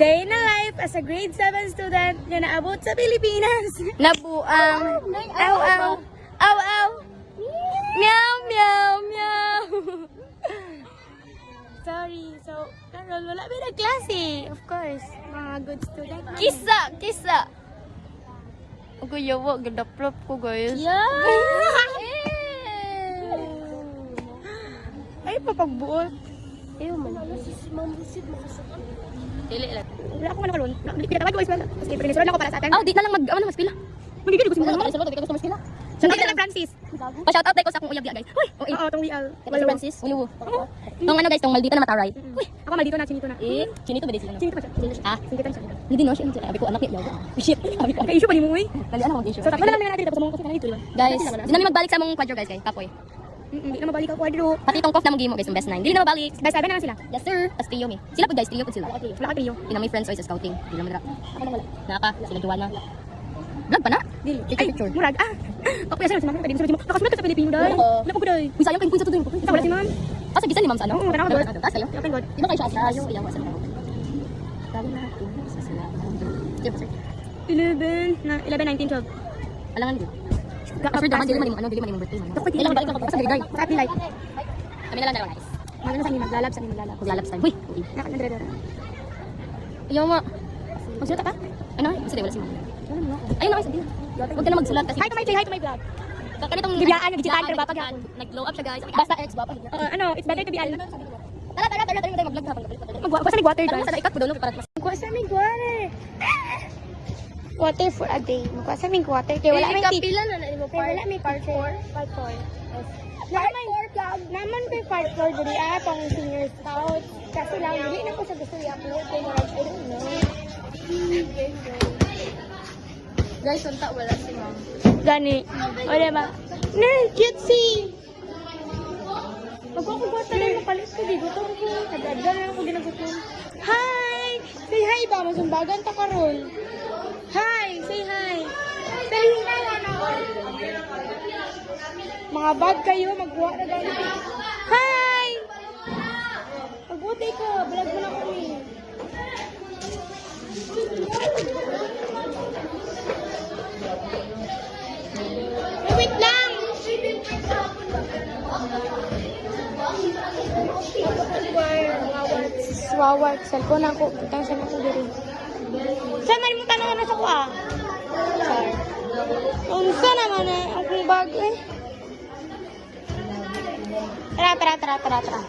Day na life as a grade 7 student na naabot sa Pilipinas. Nabuang. Aw, aw. Aw, aw. Meow, meow, meow. Sorry, so, Carol, wala ba na klase? Of course, mga good student. Kisa, kisa. Ako yawa, ganda prop ko, guys. Yeah! Ay, papagbuot. Ayaw man. Dili lang. Wala akong ano kalon. Pinatawag ko is well. Kasi pinisulod lang ko para sa atin. Oh, di na lang mag pila. Magigil ko Ano mo. sulod, di ka gusto mas pila. Sunod na lang Francis. Pa-shout out ko sa akong uyab guys. Uy, Oo, tong real. Wala Francis. Ulo. Tong ano guys, tong maldita na mataray. Uy, Ako maldito na, chinito na. chinito ba din sila? Chinito pa siya. Ah, Singkitan siya. hindi no siya. Sabi ko anak niya. Shit. Sabi ko. Naka-issue pa ni mo eh. Dali ano mag-issue. So, wala lang natin tapos mo kasi nandito, di ba? Guys, di namin magbalik sa among quadro guys, kapoy. Hindi na mabalik ang quadro. Pati itong cough na mag-game mo guys, yung best 9. Dili na mabalik. Best 7 naman sila. Yes sir. Tas trio mi. Sila po guys, trio po sila. Wala ka trio. Ina may friends oy sa scouting. Dili na madra. Ako na wala. Naka, sila Joanna. Vlog pa na? Dili. Picture. Murag. Pakuya sila si ma'am. Pwede mo sabi mo. Nakasulat ka sa Pilipino dahil. Wala po dahil. Uy, sayang kayong punsa to din. Isa wala si ma'am. Asa gisan ni ma'am sa ano? Oo, tara ka, God. Tas kayo? Open God. Di ba kayo siya asa? Yung iyaw sa ano? Sabi na ako sa sila. Di ba sir? 11, 19, 12. Alangan din. After daman, dili man yung ano, dili man yung birthday man. Ilang balik ka pa sa birthday. Sa happy life. Kami na lang dalawa guys. Magano sa amin, maglalab sa amin, maglalab. Maglalabs time. Uy! Nandre. Ayaw nga. Magsulat ka? Ano? Gusto din wala si ma'am. Wala mo. Ayun na kayo sabihin. Huwag ka na magsulat kasi. Hi to my vlog. Sa kanitong Bibiyaan, nag-digital, pero bapag ako. Nag-glow up siya guys. Basta ex, bapa. Ano, it's better to be al. Tara, tayo mag-vlog ka. Basta nag-water Tara mo guys. sa ikat mo doon para mas. Magkuha sa aming water. Water for a day. Magkuha sa aming water. Kaya wala aming tip. Kapila na na mo Kaya wala aming part 4. Part 4. Naman kay part 4 dali pang senior scout. Kasi lang, hindi na ko sa gusto i-upload. Kaya I don't know. Guys, unta wala si ma'am. Gani. O diba? Nerd, cutesy! Magkukubuta na yung mapalit ko. Di gutom ko. Nag-adgan na ako ginagutom. Hi! Say hi ba? Masumbagan ta karon. Hi! Say hi! Say hi na mga bag kayo. Magkuha na gani. Hi! Magbuti ko. Vlog mo na kami. Wait lang! Wawat. Cellphone ako. Kitang saan ako diri. Saan man mo tanong na sa ko ah? Sorry. Unsa naman eh. Ang bag eh. Tara. Tara.